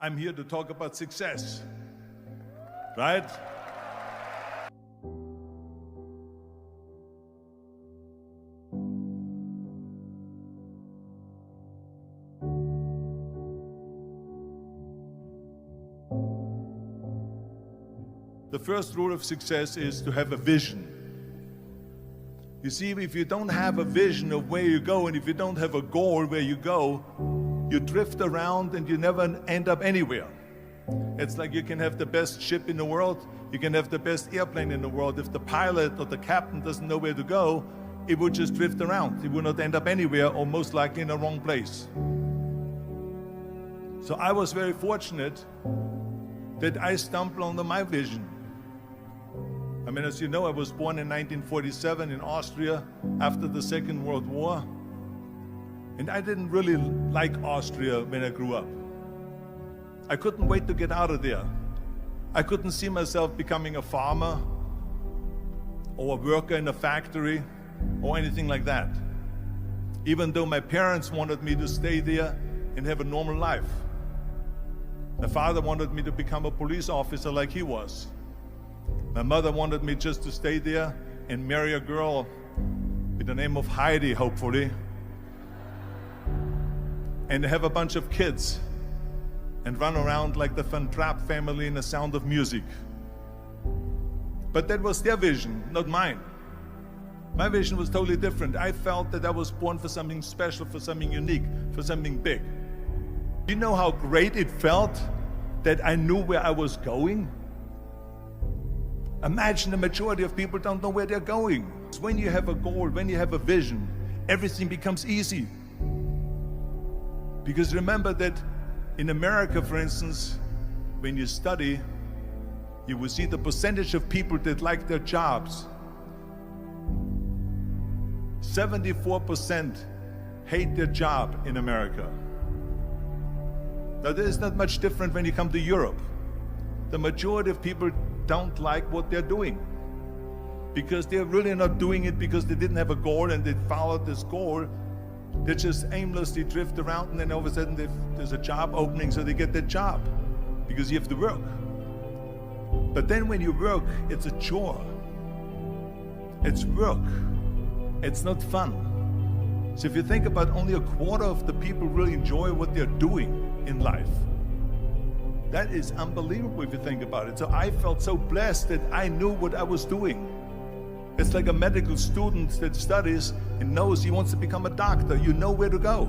I'm here to talk about success, right? The first rule of success is to have a vision. You see, if you don't have a vision of where you go, and if you don't have a goal where you go, you drift around and you never end up anywhere. It's like you can have the best ship in the world, you can have the best airplane in the world. If the pilot or the captain doesn't know where to go, it would just drift around. It would not end up anywhere, or most likely in the wrong place. So I was very fortunate that I stumbled onto my vision. I mean, as you know, I was born in 1947 in Austria after the Second World War. And I didn't really like Austria when I grew up. I couldn't wait to get out of there. I couldn't see myself becoming a farmer or a worker in a factory or anything like that, even though my parents wanted me to stay there and have a normal life. My father wanted me to become a police officer like he was. My mother wanted me just to stay there and marry a girl with the name of Heidi, hopefully, and have a bunch of kids and run around like the Van Trapp family in The Sound of Music. But that was their vision, not mine. My vision was totally different. I felt that I was born for something special, for something unique, for something big. Do you know how great it felt that I knew where I was going? Imagine the majority of people don't know where they're going. When you have a goal, when you have a vision, everything becomes easy. Because remember that in America, for instance, when you study, you will see the percentage of people that like their jobs. 74% hate their job in America. Now, there is not much different when you come to Europe. The majority of people don't like what they're doing because they're really not doing it because they didn't have a goal and they followed this goal. They just aimlessly drift around, and then all of a sudden there's a job opening, so they get that job because you have to work. But then when you work, it's a chore. It's work. It's not fun. So if you think about, only a quarter of the people really enjoy what they're doing in life. That is unbelievable if you think about it. So I felt so blessed that I knew what I was doing. It's like a medical student that studies and knows he wants to become a doctor. You know where to go.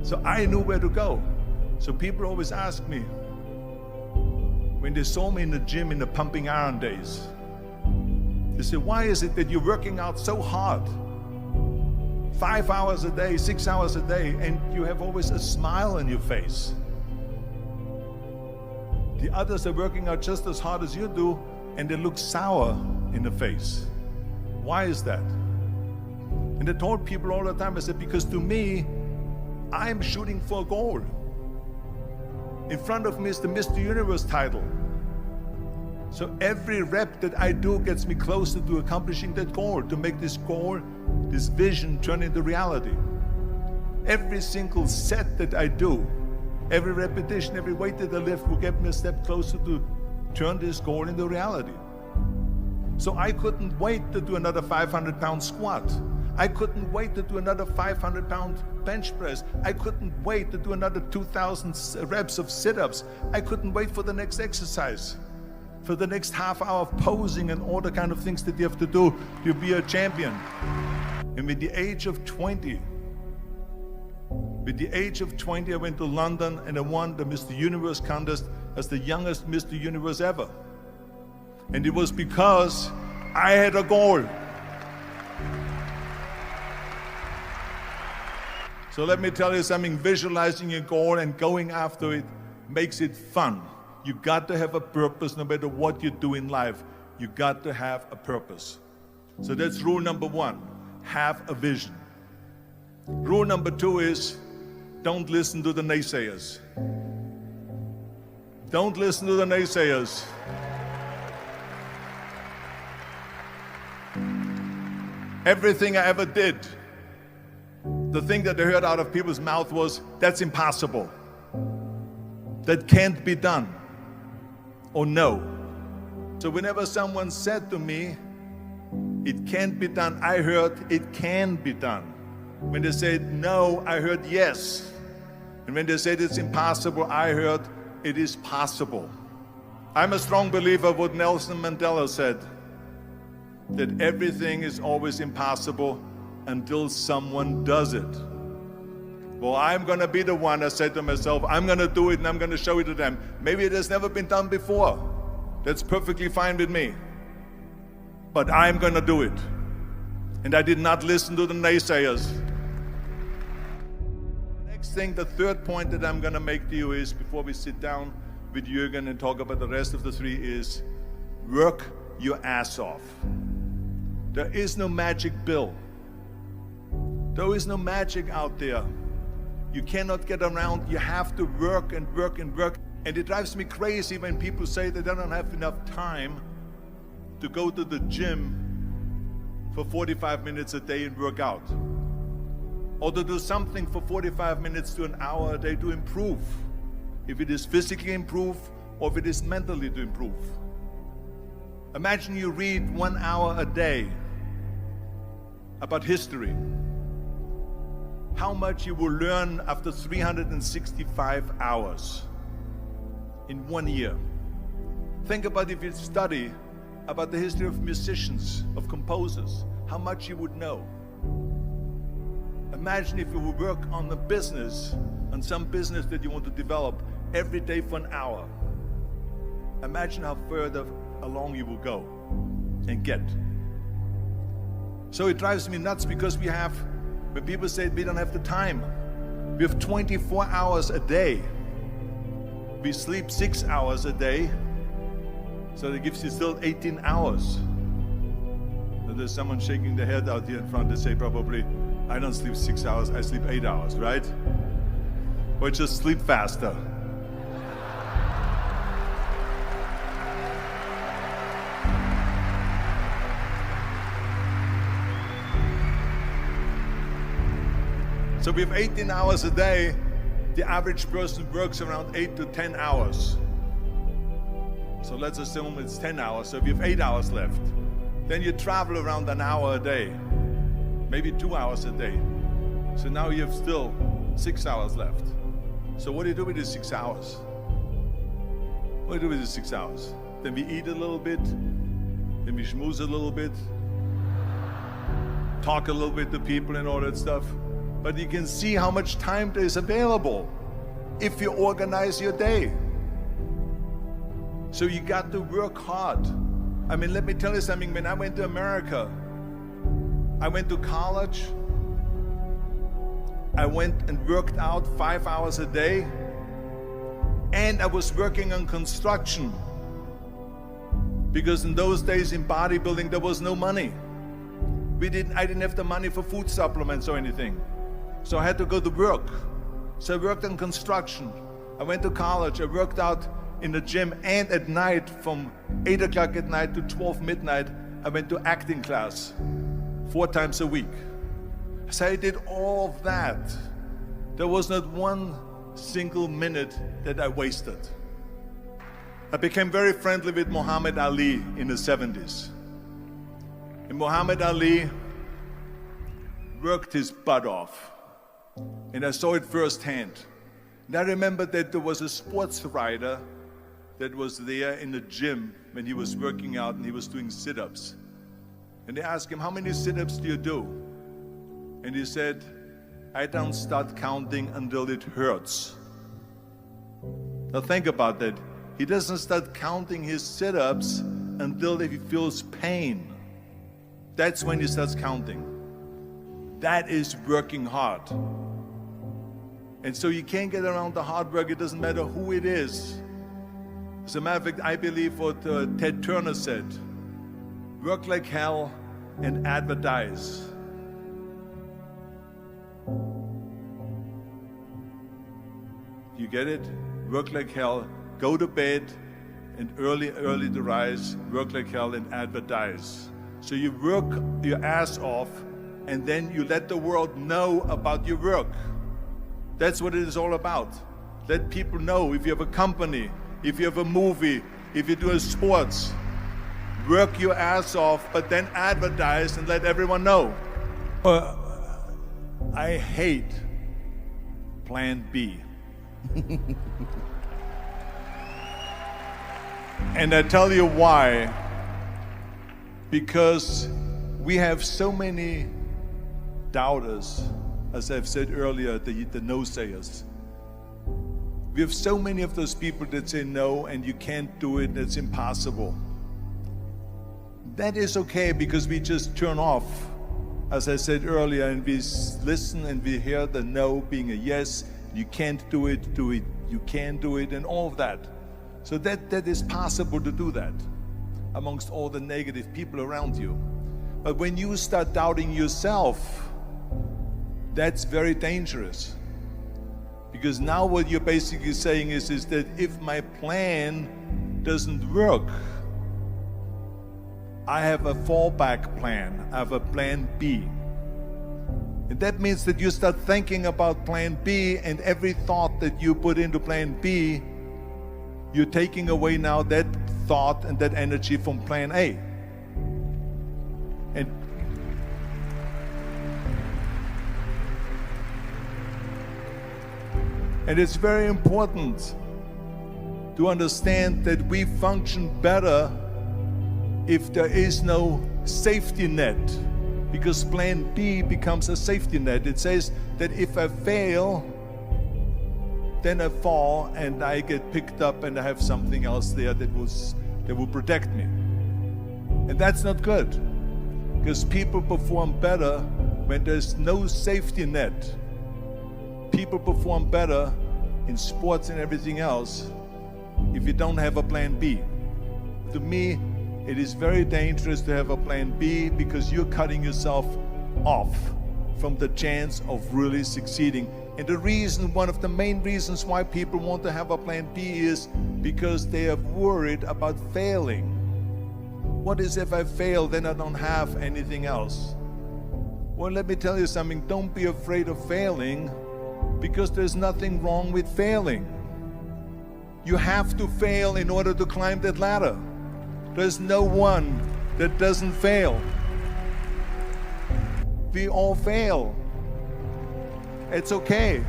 So I knew where to go. So people always ask me, when they saw me in the gym in the pumping iron days, they say, why is it that you're working out so hard? 5 hours a day, 6 hours a day, and you have always a smile on your face. The others are working out just as hard as you do, and they look sour in the face. Why is that? And I told people all the time, I said, because to me, I'm shooting for a goal. In front of me is the Mr. Universe title. So every rep that I do gets me closer to accomplishing that goal, to make this goal, this vision, turn into reality. Every single set that I do, every repetition, every weight that I lift will get me a step closer to turn this goal into reality. So I couldn't wait to do another 500-pound squat. I couldn't wait to do another 500-pound bench press. I couldn't wait to do another 2,000 reps of sit-ups. I couldn't wait for the next exercise, for the next half hour of posing and all the kind of things that you have to do to be a champion. And with the age of 20, I went to London and I won the Mr. Universe contest as the youngest Mr. Universe ever. And it was because I had a goal. So let me tell you something, visualizing a goal and going after it makes it fun. You got to have a purpose no matter what you do in life. You got to have a purpose. So that's rule number one, have a vision. Rule number two is, don't listen to the naysayers. Don't listen to the naysayers. Everything I ever did, the thing that I heard out of people's mouth was, that's impossible. that can't be done or no. So whenever someone said to me, it can't be done, I heard it can be done. When they said no, I heard yes. And when they said it's impossible, I heard it is possible. I'm a strong believer of what Nelson Mandela said, that everything is always impossible until someone does it. Well, I'm going to be the one, I said to myself, I'm going to do it and I'm going to show it to them. Maybe it has never been done before. That's perfectly fine with me. But I'm going to do it. And I did not listen to the naysayers. The next thing, the third point that I'm going to make to you is, before we sit down with Jürgen and talk about the rest of the three, is work your ass off. There is no magic pill. There is no magic out there. You cannot get around. You have to work and work and work. And it drives me crazy when people say that they don't have enough time to go to the gym for 45 minutes a day and work out. Or to do something for 45 minutes to an hour a day to improve. If it is physically improve or if it is mentally to improve. Imagine you read 1 hour a day about history. How much you will learn after 365 hours in 1 year. Think about if you study about the history of musicians, of composers, how much you would know. Imagine if you would work on a business, on some business that you want to develop every day for an hour. Imagine how further along you will go and get. So it drives me nuts because when people say we don't have the time, we have 24 hours a day. We sleep 6 hours a day, so that gives you still 18 hours. And there's someone shaking their head out here in front. They say probably, I don't sleep 6 hours, I sleep 8 hours, right? Or just sleep faster. So we have 18 hours a day. The average person works around 8 to 10 hours. So let's assume it's 10 hours, so we have 8 hours left. Then you travel around an hour a day, maybe 2 hours a day. So now you have still 6 hours left. So what do you do with these 6 hours? What do you do with these 6 hours? Then we eat a little bit, then we schmooze a little bit, talk a little bit to people and all that stuff. But you can see how much time there is available if you organize your day. So you got to work hard. I mean, let me tell you something. When I went to America, I went to college. I went and worked out 5 hours a day. And I was working on construction. Because in those days in bodybuilding, there was no money. I didn't have the money for food supplements or anything. So I had to go to work. So I worked on construction. I went to college. I worked out in the gym, and at night from 8 o'clock at night to 12 midnight, I went to acting class 4 times a week. So I did all of that. There was not one single minute that I wasted. I became very friendly with Muhammad Ali in the 70s. And Muhammad Ali worked his butt off. And I saw it firsthand. And I remember that there was a sports writer that was there in the gym when he was working out and he was doing sit-ups. And they asked him, how many sit-ups do you do? And he said, I don't start counting until it hurts. Now think about that. He doesn't start counting his sit-ups until he feels pain. That's when he starts counting. That is working hard. And so you can't get around the hard work. It doesn't matter who it is. As a matter of fact, I believe what Ted Turner said, work like hell and advertise. You get it? Work like hell, go to bed, and early to rise, work like hell and advertise. So you work your ass off, and then you let the world know about your work. That's what it is all about. Let people know. If you have a company, if you have a movie, if you do a sports, work your ass off, but then advertise and let everyone know. I hate plan B. And I tell you why. Because we have so many doubters, as I've said earlier, the no-sayers. We have so many of those people that say no and you can't do it, it's impossible. That is okay because we just turn off, as I said earlier, and we listen and we hear the no being a yes. You can't do it, you can do it, and all of that. So that is possible to do that amongst all the negative people around you. But when you start doubting yourself, that's very dangerous. Because now what you're basically saying is that if my plan doesn't work, I have a fallback plan, I have a plan B. And that means that you start thinking about plan B, and every thought that you put into plan B, you're taking away now that thought and that energy from plan A. And it's very important to understand that we function better if there is no safety net, because plan B becomes a safety net. It says that if I fail, then I fall and I get picked up and I have something else there that will protect me. And that's not good, because people perform better when there's no safety net. People perform better in sports and everything else if you don't have a plan B. To me, it is very dangerous to have a plan B, because you're cutting yourself off from the chance of really succeeding. And the reason, one of the main reasons why people want to have a plan B is because they are worried about failing. What is if I fail, then I don't have anything else? Well, let me tell you something. Don't be afraid of failing, because there's nothing wrong with failing. You have to fail in order to climb that ladder. There's no one that doesn't fail. We all fail. It's okay.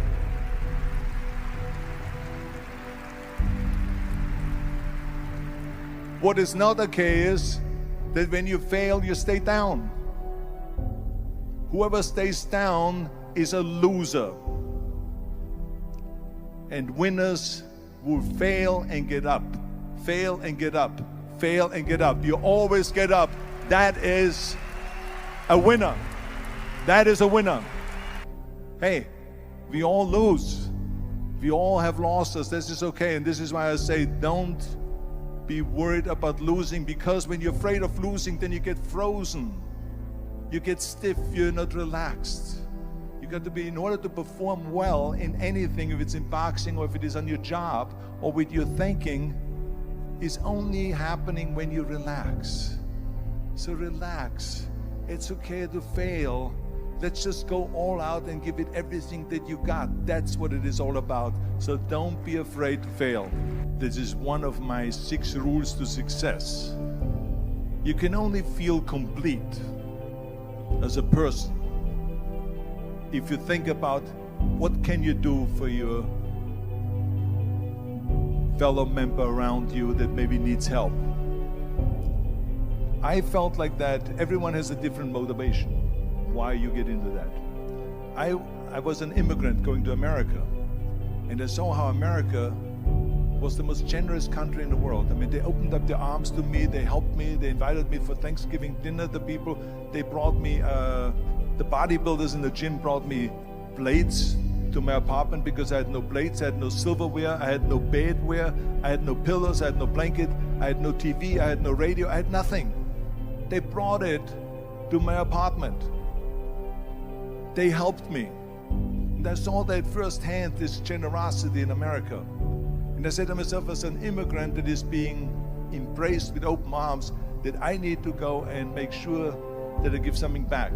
What is not okay is that when you fail, you stay down. Whoever stays down is a loser. And winners will fail and get up, fail and get up, fail and get up. You always get up. That is a winner. That is a winner. Hey, we all lose. We all have losses. This is okay. And this is why I say don't be worried about losing, because when you're afraid of losing, then you get frozen. You get stiff. You're not relaxed. You got to be, in order to perform well in anything, if it's in boxing or if it is on your job or with your thinking, is only happening when you relax. So relax. It's okay to fail. Let's just go all out and give it everything that you got. That's what it is all about. So don't be afraid to fail. This is one of my 6 rules to success. You can only feel complete as a person if you think about what can you do for your fellow member around you that maybe needs help. I felt like that. Everyone has a different motivation why you get into that. I was an immigrant going to America, and I saw how America was the most generous country in the world. I mean, they opened up their arms to me, they helped me, they invited me for Thanksgiving dinner. The people, they brought me, the bodybuilders in the gym brought me plates to my apartment because I had no plates, I had no silverware, I had no bedware, I had no pillows, I had no blanket, I had no TV, I had no radio, I had nothing. They brought it to my apartment. They helped me. And I saw that firsthand, this generosity in America. And I said to myself, as an immigrant that is being embraced with open arms, that I need to go and make sure that I give something back.